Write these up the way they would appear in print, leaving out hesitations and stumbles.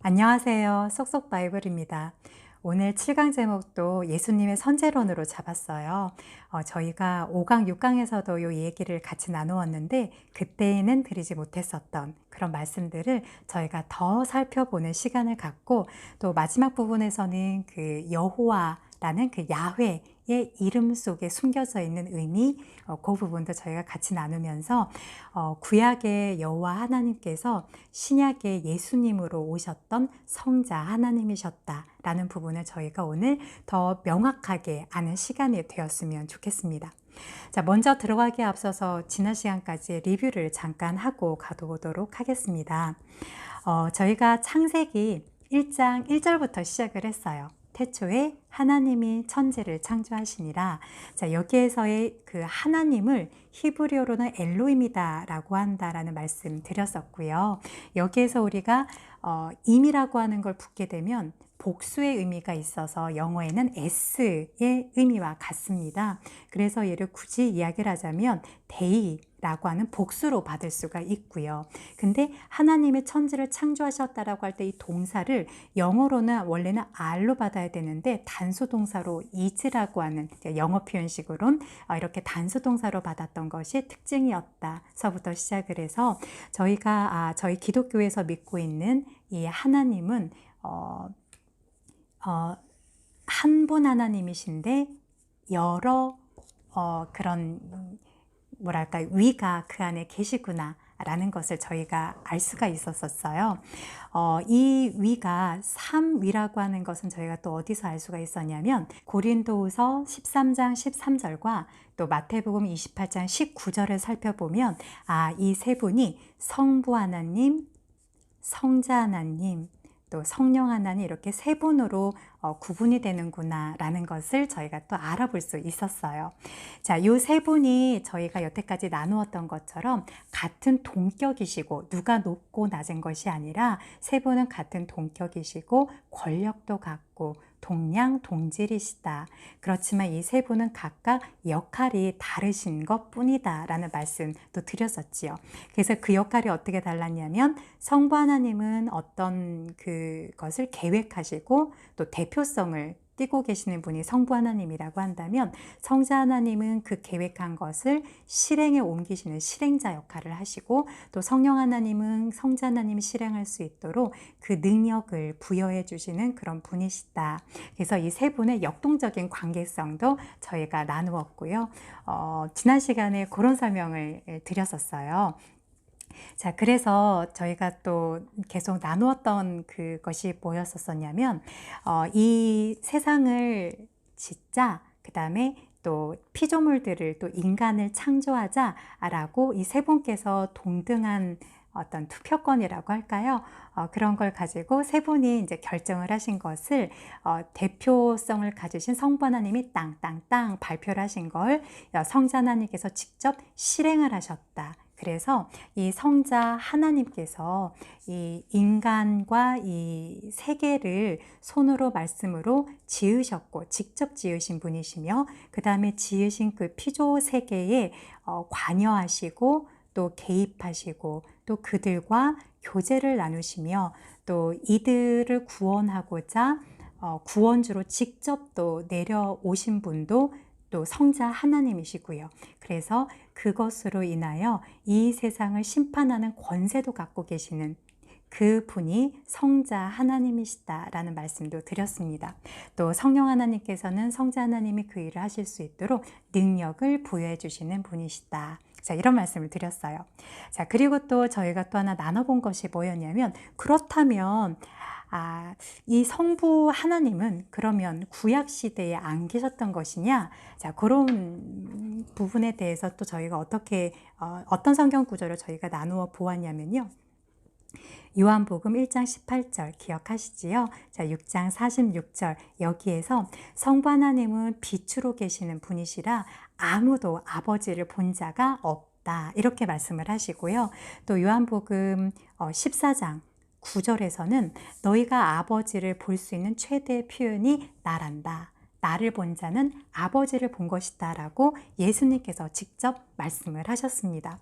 안녕하세요. 쏙쏙 바이블입니다. 오늘 7강 제목도 예수님의 선제론으로 잡았어요. 저희가 5강, 6강에서도 이 얘기를 같이 나누었는데 그때는 드리지 못했었던 그런 말씀들을 저희가 더 살펴보는 시간을 갖고, 또 마지막 부분에서는 그 여호와라는 그 야훼의 이름 속에 숨겨져 있는 의미, 그 부분도 저희가 같이 나누면서 구약의 여호와 하나님께서 신약의 예수님으로 오셨던 성자 하나님이셨다라는 부분을 저희가 오늘 더 명확하게 아는 시간이 되었으면 좋겠습니다. 자, 먼저 들어가기에 앞서서 지난 시간까지 리뷰를 잠깐 하고 가보도록 하겠습니다. 저희가 창세기 1장 1절부터 시작을 했어요. 태초에 하나님이 천지를 창조하시니라. 자, 여기에서의 그 하나님을 히브리어로는 엘로힘이다 라고 한다라는 말씀 드렸었고요. 여기에서 우리가 임이라고 하는 걸 붙게 되면 복수의 의미가 있어서 영어에는 s의 의미와 같습니다. 그래서 얘를 굳이 이야기를 하자면 데이라고 하는 복수로 받을 수가 있고요. 근데 하나님의 천지를 창조하셨다라고 할 때 이 동사를 영어로는 원래는 R로 받아야 되는데 단수 동사로 is라고 하는 영어 표현식으론 이렇게 단수 동사로 받았던 것이 특징이었다서부터 시작을 해서 저희가 저희 기독교에서 믿고 있는 이 하나님은 한 분 하나님이신데 여러 그런 뭐랄까 위가 그 안에 계시구나 라는 것을 저희가 알 수가 있었어요. 이 위가 삼위라고 하는 것은 저희가 또 어디서 알 수가 있었냐면 고린도후서 13장 13절과 또 마태복음 28장 19절을 살펴보면 이 세 분이 성부 하나님, 성자 하나님, 또 성령 하나님, 이렇게 세 분으로 구분이 되는구나 라는 것을 저희가 또 알아볼 수 있었어요. 자, 이 세 분이 저희가 여태까지 나누었던 것처럼 같은 동격이시고, 누가 높고 낮은 것이 아니라 세 분은 같은 동격이시고 권력도 같고 동량동질이시다. 그렇지만 이 세 분은 각각 역할이 다르신 것 뿐이다 라는 말씀도 드렸었지요. 그래서 그 역할이 어떻게 달랐냐면 성부 하나님은 어떤 그것을 계획하시고 또 대표성을 띠고 계시는 분이 성부 하나님이라고 한다면, 성자 하나님은 그 계획한 것을 실행에 옮기시는 실행자 역할을 하시고, 또 성령 하나님은 성자 하나님이 실행할 수 있도록 그 능력을 부여해 주시는 그런 분이시다. 그래서 이 세 분의 역동적인 관계성도 저희가 나누었고요. 지난 시간에 그런 설명을 드렸었어요. 자, 그래서 저희가 또 계속 나누었던 그것이 뭐였었냐면 이 세상을 짓자, 그 다음에 또 피조물들을, 또 인간을 창조하자라고 이 세 분께서 동등한 어떤 투표권이라고 할까요? 그런 걸 가지고 세 분이 이제 결정을 하신 것을 대표성을 가지신 성부 하나님이 땅땅땅 발표를 하신 걸 성자 하나님께서 직접 실행을 하셨다. 그래서 이 성자 하나님께서 이 인간과 이 세계를 손으로 말씀으로 지으셨고 직접 지으신 분이시며, 그 다음에 지으신 그 피조 세계에 관여하시고 또 개입하시고 또 그들과 교제를 나누시며 또 이들을 구원하고자 구원주로 직접 또 내려오신 분도 또 성자 하나님이시고요. 그래서 그것으로 인하여 이 세상을 심판하는 권세도 갖고 계시는 그 분이 성자 하나님이시다라는 말씀도 드렸습니다. 또 성령 하나님께서는 성자 하나님이 그 일을 하실 수 있도록 능력을 부여해 주시는 분이시다. 자, 이런 말씀을 드렸어요. 자, 그리고 또 저희가 또 하나 나눠본 것이 뭐였냐면, 그렇다면 이 성부 하나님은 그러면 구약 시대에 안 계셨던 것이냐? 자, 그런 부분에 대해서 또 저희가 어떤 성경 구절을 저희가 나누어 보았냐면요. 요한복음 1장 18절 기억하시지요? 자, 6장 46절 여기에서 성부 하나님은 빛으로 계시는 분이시라 아무도 아버지를 본 자가 없다, 이렇게 말씀을 하시고요. 또 요한복음 14장 9절에서는 너희가 아버지를 볼 수 있는 최대의 표현이 나란다. 나를 본 자는 아버지를 본 것이다 라고 예수님께서 직접 말씀을 하셨습니다.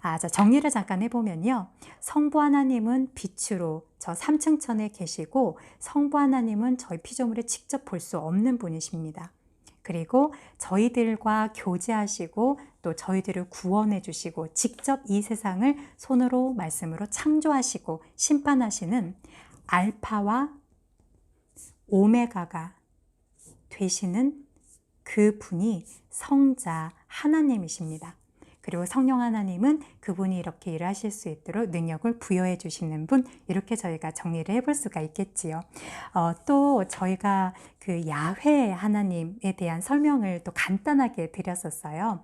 자, 정리를 잠깐 해보면요. 성부 하나님은 빛으로 저 3층 천에 계시고 성부 하나님은 저희 피조물을 직접 볼 수 없는 분이십니다. 그리고 저희들과 교제하시고 또 저희들을 구원해 주시고 직접 이 세상을 손으로 말씀으로 창조하시고 심판하시는 알파와 오메가가 되시는 그 분이 성자 하나님이십니다. 그리고 성령 하나님은 그분이 이렇게 일을 하실 수 있도록 능력을 부여해 주시는 분, 이렇게 저희가 정리를 해볼 수가 있겠지요. 또 저희가 그 야훼 하나님에 대한 설명을 또 간단하게 드렸었어요.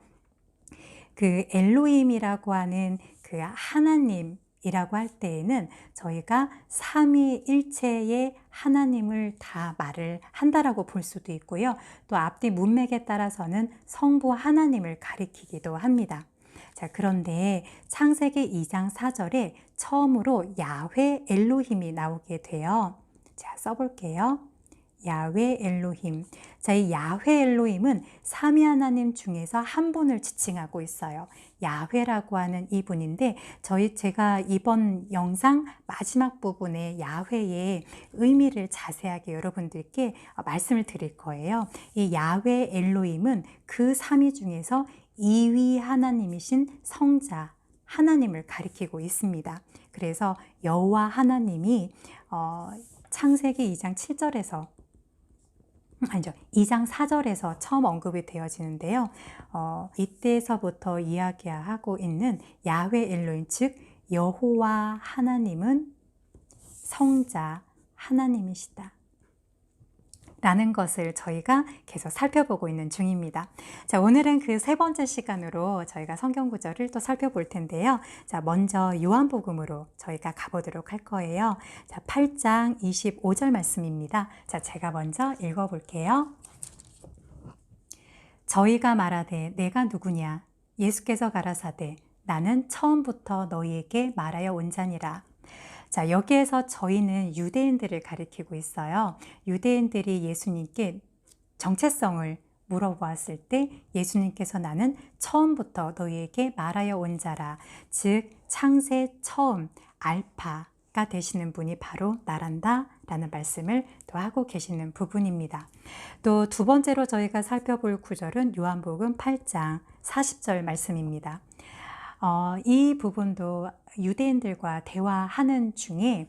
그 엘로힘이라고 하는 그 하나님이라고 할 때에는 저희가 삼위일체의 하나님을 다 말을 한다라고 볼 수도 있고요. 또 앞뒤 문맥에 따라서는 성부 하나님을 가리키기도 합니다. 자, 그런데 창세기 2장 4절에 처음으로 야훼 엘로힘이 나오게 돼요. 자, 써볼게요. 야훼 엘로힘. 자, 이 야훼 엘로힘은 삼위 하나님 중에서 한 분을 지칭하고 있어요. 야훼라고 하는 이분인데 제가 이번 영상 마지막 부분에 야훼의 의미를 자세하게 여러분들께 말씀을 드릴 거예요. 이 야훼 엘로힘은 그 삼위 중에서 2위 하나님이신 성자 하나님을 가리키고 있습니다. 그래서 여호와 하나님이 창세기 2장 7절에서 아니죠. 2장 4절에서 처음 언급이 되어지는데요. 이때에서부터 이야기하고 있는 야훼 엘로힘, 즉 여호와 하나님은 성자 하나님이시다 라는 것을 저희가 계속 살펴보고 있는 중입니다. 자, 오늘은 그 세 번째 시간으로 저희가 성경 구절을 또 살펴볼 텐데요. 자, 먼저 요한복음으로 저희가 가보도록 할 거예요. 자, 8장 25절 말씀입니다. 자, 제가 먼저 읽어볼게요. 저희가 말하되 내가 누구냐? 예수께서 가라사대 나는 처음부터 너희에게 말하여 온 자니라. 자, 여기에서 저희는 유대인들을 가리키고 있어요. 유대인들이 예수님께 정체성을 물어보았을 때 예수님께서 나는 처음부터 너희에게 말하여 온 자라. 즉 창세 처음 알파가 되시는 분이 바로 나란다 라는 말씀을 또 하고 계시는 부분입니다. 또 두 번째로 저희가 살펴볼 구절은 요한복음 8장 40절 말씀입니다. 이 부분도 유대인들과 대화하는 중에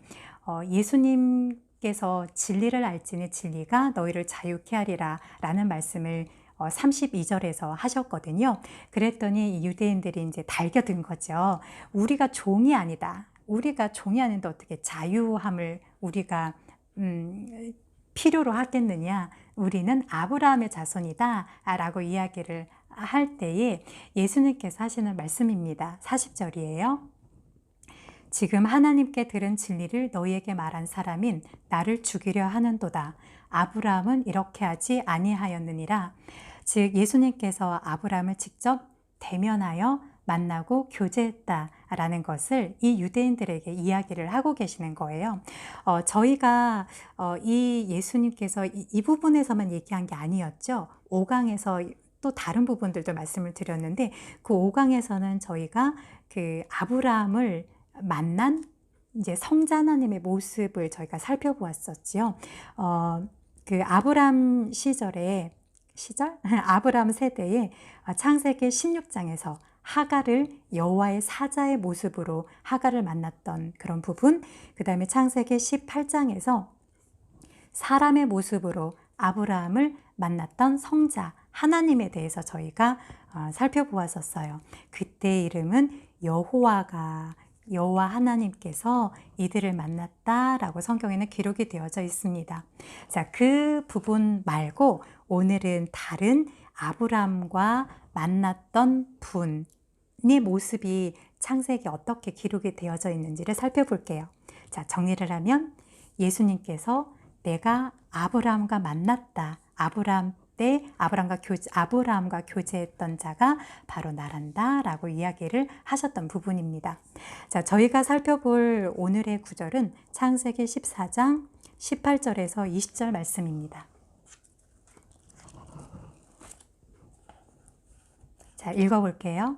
예수님께서 진리를 알지니 진리가 너희를 자유케 하리라 라는 말씀을 32절에서 하셨거든요. 그랬더니 이 유대인들이 이제 달겨든 거죠. 우리가 종이 아니다. 우리가 종이 아닌데 어떻게 자유함을 우리가 필요로 하겠느냐. 우리는 아브라함의 자손이다 라고 이야기를 할 때에 예수님께서 하시는 말씀입니다. 40절이에요. 지금 하나님께 들은 진리를 너희에게 말한 사람인 나를 죽이려 하는도다. 아브라함은 이렇게 하지 아니하였느니라. 즉 예수님께서 아브라함을 직접 대면하여 만나고 교제했다라는 것을 이 유대인들에게 이야기를 하고 계시는 거예요. 저희가 이 예수님께서 이 부분에서만 얘기한 게 아니었죠. 5강에서 또 다른 부분들도 말씀을 드렸는데 그 5강에서는 저희가 그 아브라함을 만난 이제 성자 하나님의 모습을 저희가 살펴보았었죠. 그 아브라함 아브라함 세대에 창세기 16장에서 하갈을 여호와의 사자의 모습으로 하갈을 만났던 그런 부분, 그 다음에 창세기 18장에서 사람의 모습으로 아브라함을 만났던 성자 하나님에 대해서 저희가 살펴보았었어요. 그때 이름은 여호와 하나님께서 이들을 만났다라고 성경에는 기록이 되어져 있습니다. 자, 그 부분 말고 오늘은 다른 아브라함과 만났던 분의 모습이 창세기에 어떻게 기록이 되어져 있는지를 살펴볼게요. 자, 정리를 하면 예수님께서 내가 아브라함과 만났다. 아브라함과 교제했던 자가 바로 나란다 라고 이야기를 하셨던 부분입니다. 자, 저희가 살펴볼 오늘의 구절은 창세기 14장 18절에서 20절 말씀입니다. 자, 읽어볼게요.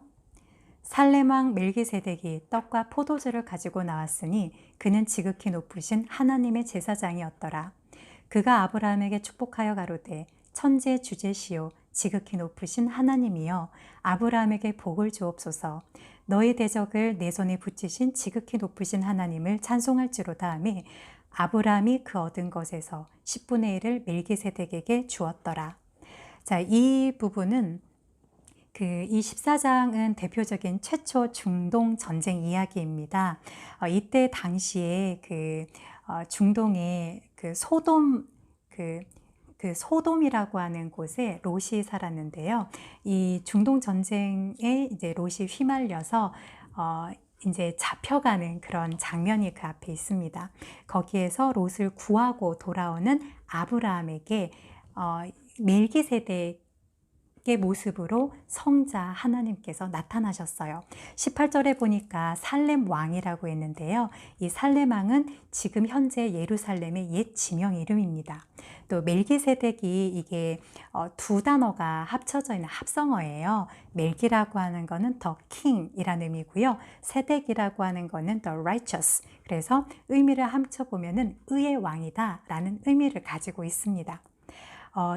살렘 왕 멜기세덱이 떡과 포도주를 가지고 나왔으니 그는 지극히 높으신 하나님의 제사장이었더라. 그가 아브라함에게 축복하여 가로되 천지의 주제시요 지극히 높으신 하나님이여 아브라함에게 복을 주옵소서. 너희 대적을 내 손에 붙이신 지극히 높으신 하나님을 찬송할지로다 하매 아브라함이 그 얻은 것에서 10분의 1을 멜기세덱에게 주었더라. 자, 이 부분은 이 14장은 대표적인 최초 중동 전쟁 이야기입니다. 이때 당시에 중동의 소돔이라고 하는 곳에 롯이 살았는데요. 이 중동 전쟁에 이제 롯이 휘말려서 이제 잡혀가는 그런 장면이 그 앞에 있습니다. 거기에서 롯을 구하고 돌아오는 아브라함에게 멜기세덱의 모습으로 성자 하나님께서 나타나셨어요. 18절에 보니까 살렘 왕이라고 했는데요. 이 살렘 왕은 지금 현재 예루살렘의 옛 지명 이름입니다. 또 멜기세덱이 이게 두 단어가 합쳐져 있는 합성어예요. 멜기라고 하는 거는 the king이라는 의미고요. 세덱이라고 하는 거는 the righteous. 그래서 의미를 합쳐보면은 의의 왕이다 라는 의미를 가지고 있습니다.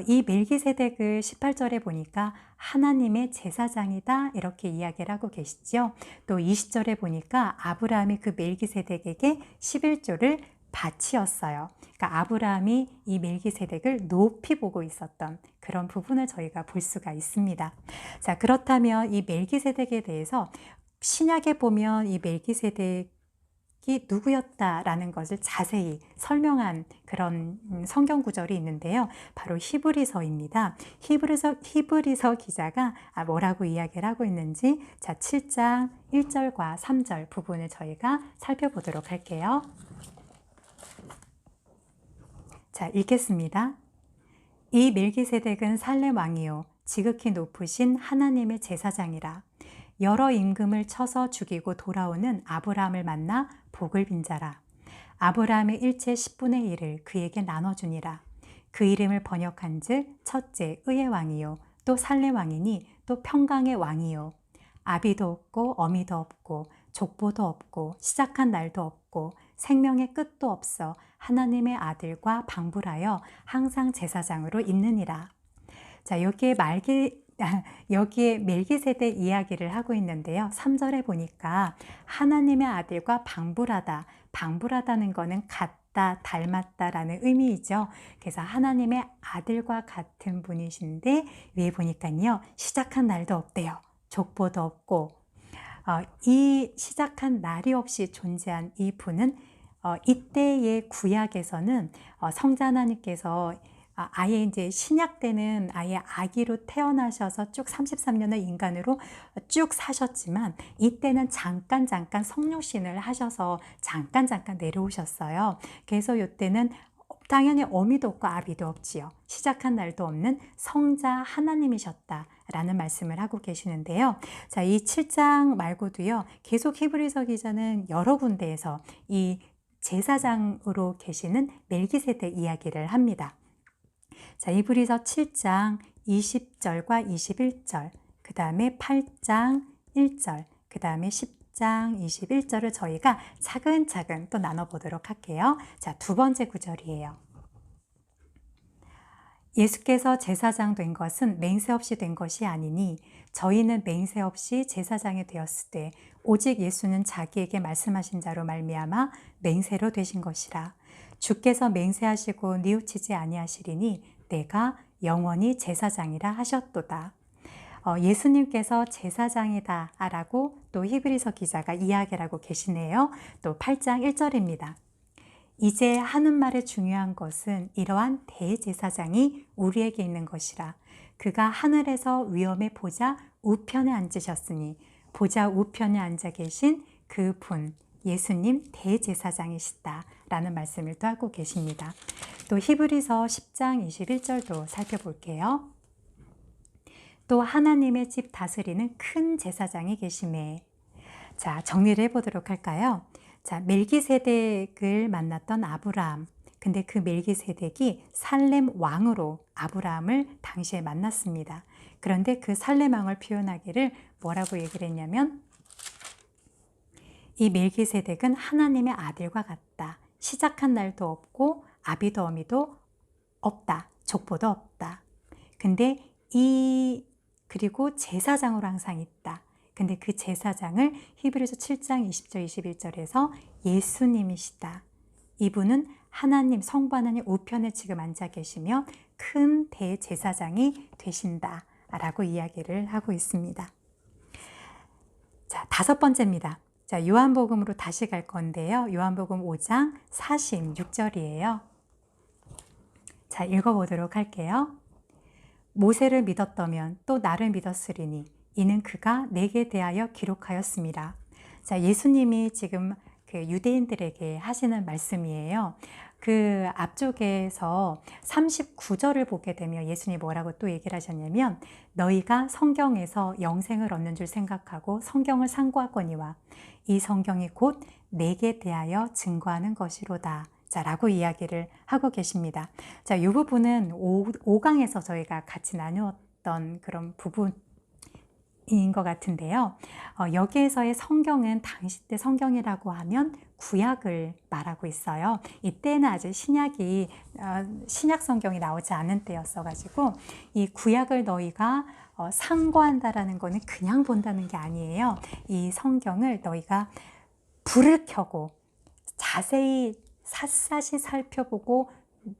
이 멜기세덱을 18절에 보니까 하나님의 제사장이다 이렇게 이야기를 하고 계시죠. 또 20절에 보니까 아브라함이 그 멜기세덱에게 11조를 바치었어요. 그러니까 아브라함이 이 멜기세덱을 높이 보고 있었던 그런 부분을 저희가 볼 수가 있습니다. 자, 그렇다면 이 멜기세덱에 대해서 신약에 보면 이 멜기세덱 누구였다라는 것을 자세히 설명한 그런 성경 구절이 있는데요. 바로 히브리서입니다. 히브리서 기자가 뭐라고 이야기를 하고 있는지 7장 1절과 3절 부분을 저희가 살펴보도록 할게요. 자, 읽겠습니다. 이 멜기세덱은 살렘 왕이요 지극히 높으신 하나님의 제사장이라. 여러 임금을 쳐서 죽이고 돌아오는 아브라함을 만나 복을 빈 자라. 아브라함의 일체 10분의 1을 그에게 나눠주니라. 그 이름을 번역한 즉 첫째 의의 왕이요 또 살렘 왕이니 또 평강의 왕이요. 아비도 없고 어미도 없고 족보도 없고 시작한 날도 없고 생명의 끝도 없어 하나님의 아들과 방불하여 항상 제사장으로 있느니라. 자, 여기에 멜기세덱 이야기를 하고 있는데요. 3절에 보니까 하나님의 아들과 방불하다. 방불하다는 거는 같다, 닮았다라는 의미이죠. 그래서 하나님의 아들과 같은 분이신데 위에 보니까요. 시작한 날도 없대요. 족보도 없고 이 시작한 날이 없이 존재한 이 분은 이때의 구약에서는 성자 하나님께서 아예 이제 신약 때는 아예 아기로 태어나셔서 쭉 33년을 인간으로 쭉 사셨지만 이때는 잠깐 성육신을 하셔서 잠깐 내려오셨어요. 그래서 이때는 당연히 어미도 없고 아비도 없지요. 시작한 날도 없는 성자 하나님이셨다라는 말씀을 하고 계시는데요. 자, 이 7장 말고도요. 계속 히브리서 기자는 여러 군데에서 이 제사장으로 계시는 멜기세덱 이야기를 합니다. 자, 히브리서 7장 20절과 21절, 그 다음에 8장 1절, 그 다음에 10장 21절을 저희가 차근차근 또 나눠보도록 할게요. 자, 두 번째 구절이에요. 예수께서 제사장 된 것은 맹세 없이 된 것이 아니니 저희는 맹세 없이 제사장이 되었을 때 오직 예수는 자기에게 말씀하신 자로 말미암아 맹세로 되신 것이라. 주께서 맹세하시고 뉘우치지 아니하시리니 내가 영원히 제사장이라 하셨도다. 예수님께서 제사장이다 라고 또 히브리서 기자가 이야기를 하고 계시네요. 또 8장 1절입니다. 이제 하는 말의 중요한 것은 이러한 대제사장이 우리에게 있는 것이라. 그가 하늘에서 위엄의 보좌 우편에 앉으셨으니 보좌 우편에 앉아 계신 그 분 예수님 대제사장이시다 라는 말씀을 또 하고 계십니다. 또 히브리서 10장 21절도 살펴볼게요. 또 하나님의 집 다스리는 큰 제사장이 계시매. 자, 정리를 해보도록 할까요? 자, 멜기세덱을 만났던 아브라함. 근데 그 멜기세덱이 살렘 왕으로 아브라함을 당시에 만났습니다. 그런데 그 살렘 왕을 표현하기를 뭐라고 얘기를 했냐면 이 멜기세덱은 하나님의 아들과 같다. 시작한 날도 없고 아비도 어미도 없다. 족보도 없다. 근데 그리고 제사장으로 항상 있다. 근데 그 제사장을 히브리서 7장 20절 21절에서 예수님이시다. 이분은 하나님 성부 하나님 우편에 지금 앉아 계시며 큰 대제사장이 되신다 라고 이야기를 하고 있습니다. 자, 5번째입니다. 자, 요한복음으로 다시 갈 건데요. 요한복음 5장 46절이에요. 자, 읽어보도록 할게요. 모세를 믿었다면 또 나를 믿었으리니 이는 그가 내게 대하여 기록하였습니다. 자, 예수님이 지금 그 유대인들에게 하시는 말씀이에요. 그 앞쪽에서 39절을 보게 되면 예수님이 뭐라고 또 얘기를 하셨냐면 너희가 성경에서 영생을 얻는 줄 생각하고 성경을 상고하거니와 이 성경이 곧 내게 대하여 증거하는 것이로다. 자, 라고 이야기를 하고 계십니다. 자, 이 부분은 5강에서 저희가 같이 나누었던 그런 부분인 것 같은데요. 여기에서의 성경은 당시 때 성경이라고 하면 구약을 말하고 있어요. 이때는 아직 신약 성경이 나오지 않은 때였어가지고 이 구약을 너희가 상고한다라는 거는 그냥 본다는 게 아니에요. 이 성경을 너희가 불을 켜고 자세히 샅샅이 살펴보고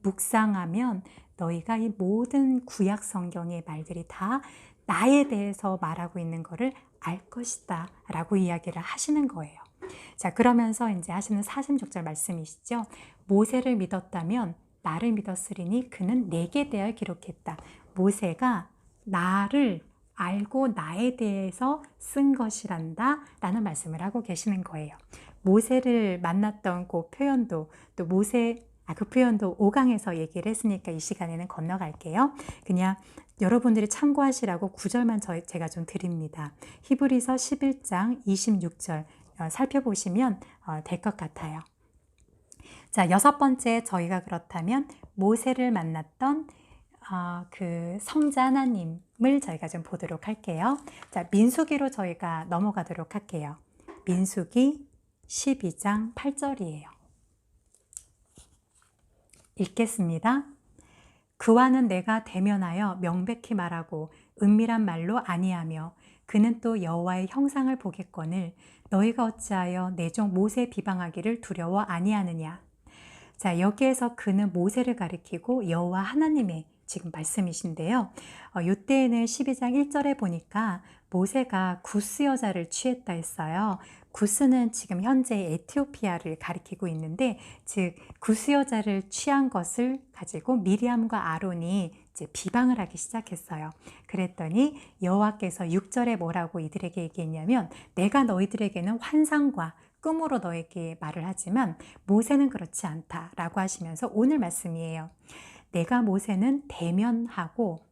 묵상하면 너희가 이 모든 구약 성경의 말들이 다 나에 대해서 말하고 있는 것을 알 것이다 라고 이야기를 하시는 거예요. 자, 그러면서 이제 하시는 46절 말씀이시죠. 모세를 믿었다면 나를 믿었으리니 그는 내게 대하여 기록했다. 모세가 나를 알고 나에 대해서 쓴 것이란다 라는 말씀을 하고 계시는 거예요. 모세를 만났던 그 표현도 또 그 표현도 5강에서 얘기를 했으니까 이 시간에는 건너갈게요. 그냥 여러분들이 참고하시라고 9절만 제가 좀 드립니다. 히브리서 11장 26절 살펴보시면 될 것 같아요. 자, 6번째 저희가 그렇다면 모세를 만났던 그 성자 하나님을 저희가 좀 보도록 할게요. 자, 민수기로 저희가 넘어가도록 할게요. 민수기 12장 8절이에요. 읽겠습니다. 그와는 내가 대면하여 명백히 말하고 은밀한 말로 아니하며 그는 또 여호와의 형상을 보겠거늘 너희가 어찌하여 내 종 모세 비방하기를 두려워 아니하느냐. 자, 여기에서 그는 모세를 가리키고 여호와 하나님의 지금 말씀이신데요. 이때에는 12장 1절에 보니까 모세가 구스 여자를 취했다 했어요. 구스는 지금 현재 에티오피아를 가리키고 있는데, 즉 구스 여자를 취한 것을 가지고 미리암과 아론이 이제 비방을 하기 시작했어요. 그랬더니 여호와께서 6절에 뭐라고 이들에게 얘기했냐면 내가 너희들에게는 환상과 꿈으로 너에게 말을 하지만 모세는 그렇지 않다라고 하시면서 오늘 말씀이에요. 내가 모세는 대면하고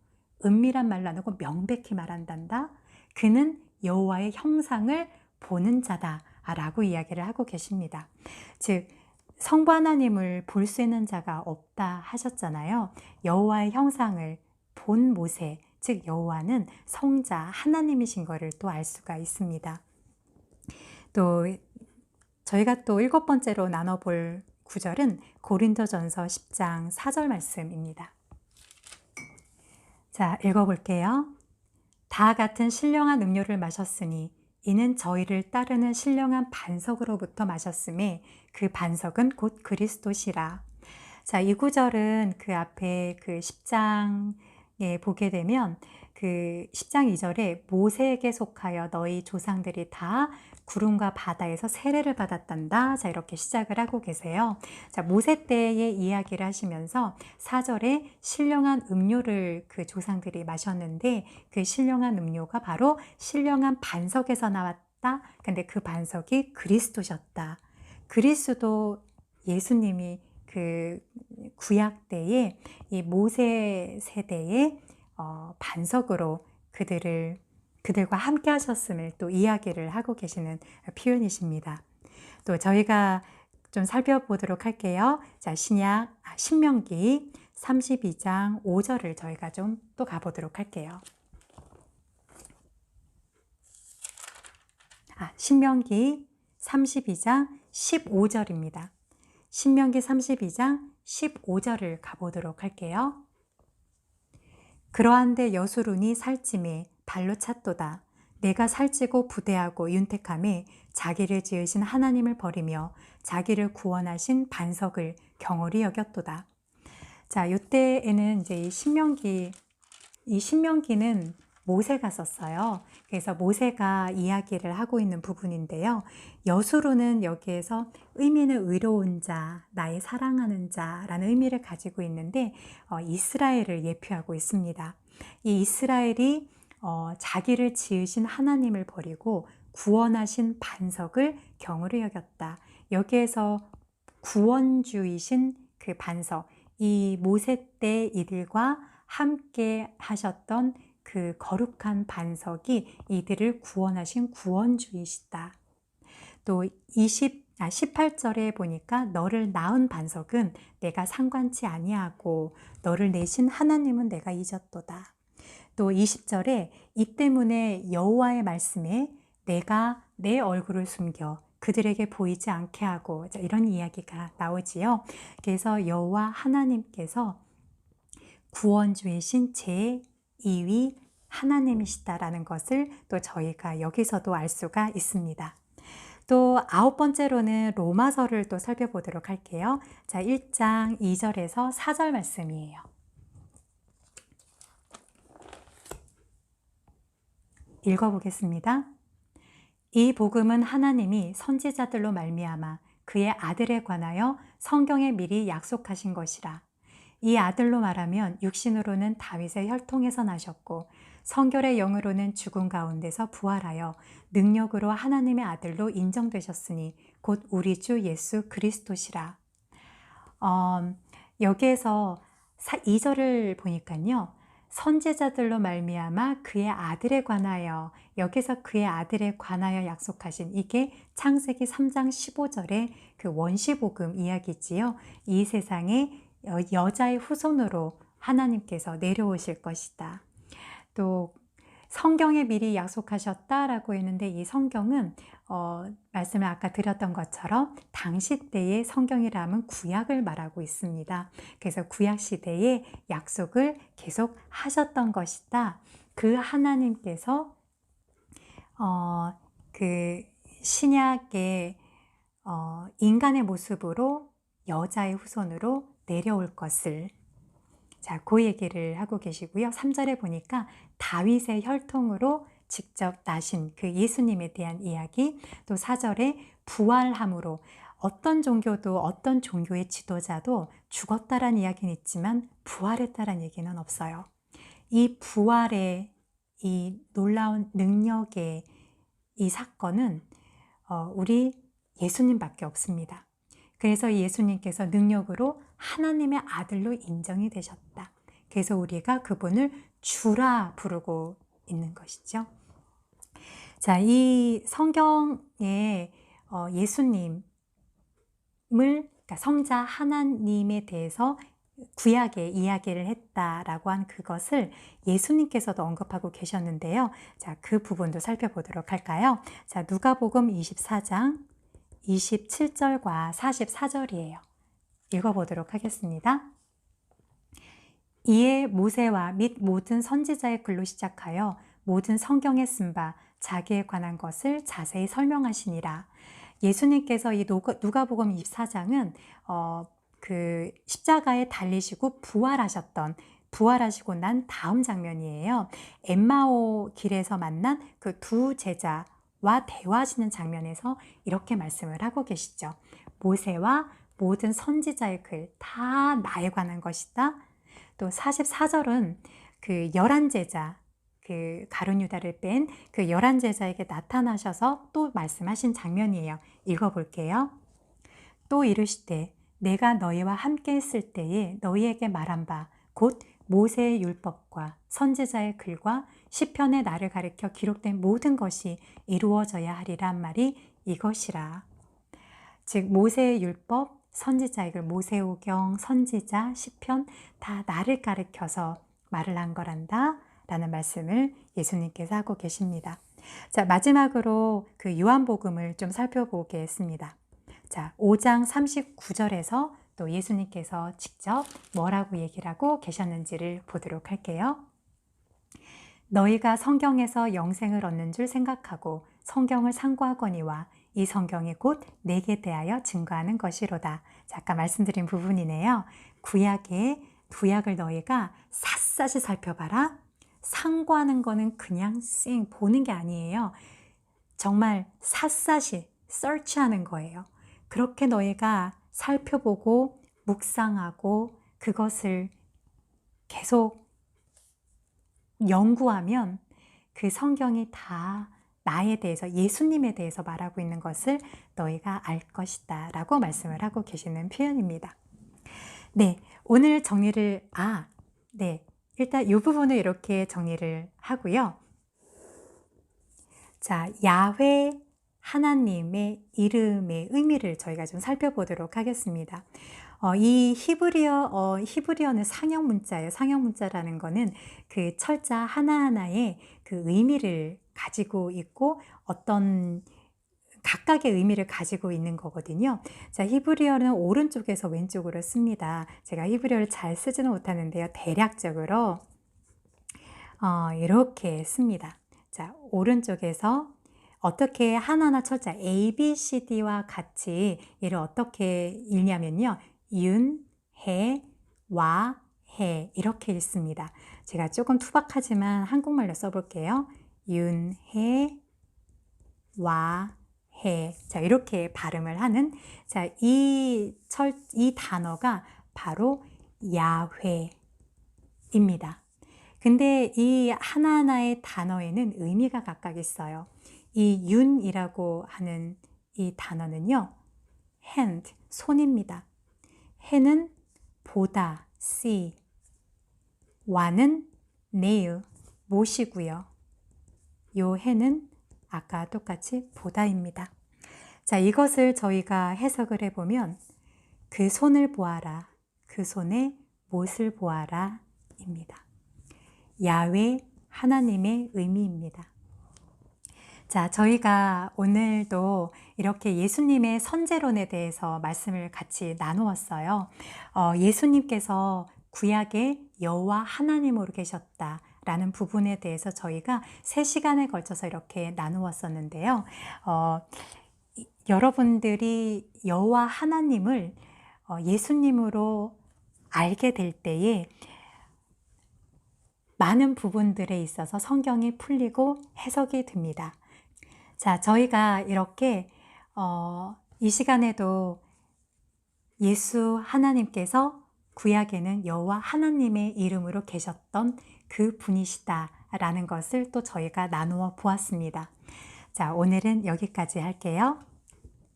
은밀한 말로 안 하고 명백히 말한단다. 그는 여호와의 형상을 보는 자다라고 이야기를 하고 계십니다. 즉 성부 하나님을 볼 수 있는 자가 없다 하셨잖아요. 여호와의 형상을 본 모세, 즉 여호와는 성자 하나님이신 것을 또 알 수가 있습니다. 또 저희가 또 7번째로 나눠볼 구절은 고린도전서 10장 4절 말씀입니다. 자, 읽어볼게요. 다 같은 신령한 음료를 마셨으니 이는 저희를 따르는 신령한 반석으로부터 마셨음에 그 반석은 곧 그리스도시라. 자, 이 구절은 그 앞에 그 10장에 보게 되면 그 10장 2절에 모세에게 속하여 너희 조상들이 다 구름과 바다에서 세례를 받았단다. 자, 이렇게 시작을 하고 계세요. 자, 모세 때의 이야기를 하시면서 4절에 신령한 음료를 그 조상들이 마셨는데 그 신령한 음료가 바로 신령한 반석에서 나왔다. 근데 그 반석이 그리스도셨다. 그리스도 예수님이 그 구약 때에 이 모세 세대의 반석으로 그들과 함께 하셨음을 또 이야기를 하고 계시는 표현이십니다. 또 저희가 좀 살펴보도록 할게요. 자, 신명기 32장 5절을 저희가 좀 또 가보도록 할게요. 신명기 32장 15절입니다. 신명기 32장 15절을 가보도록 할게요. 그러한데 여수룬이 살찜에 발로 찼도다. 내가 살찌고 부대하고 윤택함에 자기를 지으신 하나님을 버리며 자기를 구원하신 반석을 경홀히 여겼도다. 자, 이때에는 이제 이 신명기는 모세가 썼어요. 그래서 모세가 이야기를 하고 있는 부분인데요. 여수루는 여기에서 의미는 의로운 자, 나의 사랑하는 자라는 의미를 가지고 있는데 이스라엘을 예표하고 있습니다. 이 이스라엘이 자기를 지으신 하나님을 버리고 구원하신 반석을 경홀히 여겼다. 여기에서 구원주이신 그 반석, 이 모세 때 이들과 함께 하셨던 그 거룩한 반석이 이들을 구원하신 구원주이시다. 또 18절에 보니까 너를 낳은 반석은 내가 상관치 아니하고 너를 내신 하나님은 내가 잊었도다. 또 20절에 이 때문에 여호와의 말씀에 내가 내 얼굴을 숨겨 그들에게 보이지 않게 하고 이런 이야기가 나오지요. 그래서 여호와 하나님께서 구원주이신 제2위 하나님이시다라는 것을 또 저희가 여기서도 알 수가 있습니다. 또 9번째로는 로마서를 또 살펴보도록 할게요. 자, 1장 2절에서 4절 말씀이에요. 읽어보겠습니다. 이 복음은 하나님이 선지자들로 말미암아 그의 아들에 관하여 성경에 미리 약속하신 것이라. 이 아들로 말하면 육신으로는 다윗의 혈통에서 나셨고 성결의 영으로는 죽음 가운데서 부활하여 능력으로 하나님의 아들로 인정되셨으니 곧 우리 주 예수 그리스도시라. 여기에서 2절을 보니까요. 선지자들로 말미암아 그의 아들에 관하여, 여기서 그의 아들에 관하여 약속하신 이게 창세기 3장 15절의 그 원시복음 이야기지요. 이 세상에 여자의 후손으로 하나님께서 내려오실 것이다. 또 성경에 미리 약속하셨다라고 했는데 이 성경은 말씀을 아까 드렸던 것처럼 당시 때의 성경이라 하면 구약을 말하고 있습니다. 그래서 구약 시대에 약속을 계속 하셨던 것이다. 그 하나님께서 그 신약의 인간의 모습으로 여자의 후손으로 내려올 것을, 자, 그 얘기를 하고 계시고요. 3절에 보니까 다윗의 혈통으로 직접 나신 그 예수님에 대한 이야기, 또 4절에 부활함으로, 어떤 종교도 어떤 종교의 지도자도 죽었다란 이야기는 있지만 부활했다란 얘기는 없어요. 이 부활의 이 놀라운 능력의 이 사건은 우리 예수님밖에 없습니다. 그래서 예수님께서 능력으로 하나님의 아들로 인정이 되셨다. 그래서 우리가 그분을 주라 부르고 있는 것이죠. 자, 이 성경에 예수님을, 그러니까 성자 하나님에 대해서 구약에 이야기를 했다라고 한 그것을 예수님께서도 언급하고 계셨는데요. 자, 그 부분도 살펴보도록 할까요? 자, 누가복음 24장 27절과 44절이에요. 읽어보도록 하겠습니다. 이에 모세와 및 모든 선지자의 글로 시작하여 모든 성경에 쓴 바 자기에 관한 것을 자세히 설명하시니라. 예수님께서 이 누가복음 24장은 그 십자가에 달리시고 부활하시고 난 다음 장면이에요. 엠마오 길에서 만난 그 두 제자와 대화하시는 장면에서 이렇게 말씀을 하고 계시죠. 모세와 모든 선지자의 글 다 나에 관한 것이다. 또 44절은 그 11제자, 그 가룟 유다를 뺀 그 11제자에게 나타나셔서 또 말씀하신 장면이에요. 읽어볼게요. 또 이르시되 내가 너희와 함께 했을 때에 너희에게 말한 바 곧 모세의 율법과 선지자의 글과 시편의 나를 가리켜 기록된 모든 것이 이루어져야 하리라 한 말이 이것이라. 즉 모세의 율법, 선지자의 글, 모세오경, 선지자, 시편 다 나를 가리켜서 말을 한 거란다 라는 말씀을 예수님께서 하고 계십니다. 자, 마지막으로 그 요한복음을 좀 살펴보겠습니다. 자, 5장 39절에서 또 예수님께서 직접 뭐라고 얘기를 하고 계셨는지를 보도록 할게요. 너희가 성경에서 영생을 얻는 줄 생각하고 성경을 상고하거니와 이 성경이 곧 내게 대하여 증거하는 것이로다. 자, 아까 말씀드린 부분이네요. 구약을 너희가 샅샅이 살펴봐라. 상고하는 거는 그냥 보는 게 아니에요. 정말 샅샅이 search하는 거예요. 그렇게 너희가 살펴보고 묵상하고 그것을 계속 연구하면 그 성경이 다 나에 대해서, 예수님에 대해서 말하고 있는 것을 너희가 알 것이다 라고 말씀을 하고 계시는 표현입니다. 네, 오늘 정리를, 일단 이 부분을 이렇게 정리를 하고요. 자, 야훼 하나님의 이름의 의미를 저희가 좀 살펴보도록 하겠습니다. 이 히브리어는 상형 문자예요. 상형 문자라는 거는 그 철자 하나하나의 그 의미를 가지고 있고 어떤 각각의 의미를 가지고 있는 거거든요. 자, 히브리어는 오른쪽에서 왼쪽으로 씁니다. 제가 히브리어를 잘 쓰지는 못하는데요. 대략적으로 이렇게 씁니다. 자, 오른쪽에서 어떻게 하나하나 철자 A, B, C, D와 같이 얘를 어떻게 읽냐면요. 윤, 해, 와, 해 이렇게 읽습니다. 제가 조금 투박하지만 한국말로 써볼게요. 윤, 해, 와, 해. 자, 이렇게 발음을 하는, 자, 이 단어가 바로 야훼입니다. 근데 이 하나하나의 단어에는 의미가 각각 있어요. 이 윤이라고 하는 이 단어는요, hand, 손입니다. 해는 보다, see. 와는 nail, 못이고요. 요 해는 아까 똑같이 보다입니다. 자, 이것을 저희가 해석을 해보면 그 손을 보아라, 그 손에 못을 보아라 입니다. 야훼 하나님의 의미입니다. 자, 저희가 오늘도 이렇게 예수님의 선제론에 대해서 말씀을 같이 나누었어요. 예수님께서 구약의 여호와 하나님으로 계셨다라는 부분에 대해서 저희가 3시간에 걸쳐서 이렇게 나누었었는데요. 여러분들이 여호와 하나님을 예수님으로 알게 될 때에 많은 부분들에 있어서 성경이 풀리고 해석이 됩니다. 자, 저희가 이렇게 이 시간에도 예수 하나님께서 구약에는 여호와 하나님의 이름으로 계셨던 그 분이시다라는 것을 또 저희가 나누어 보았습니다. 자, 오늘은 여기까지 할게요.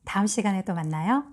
다음 시간에 또 만나요.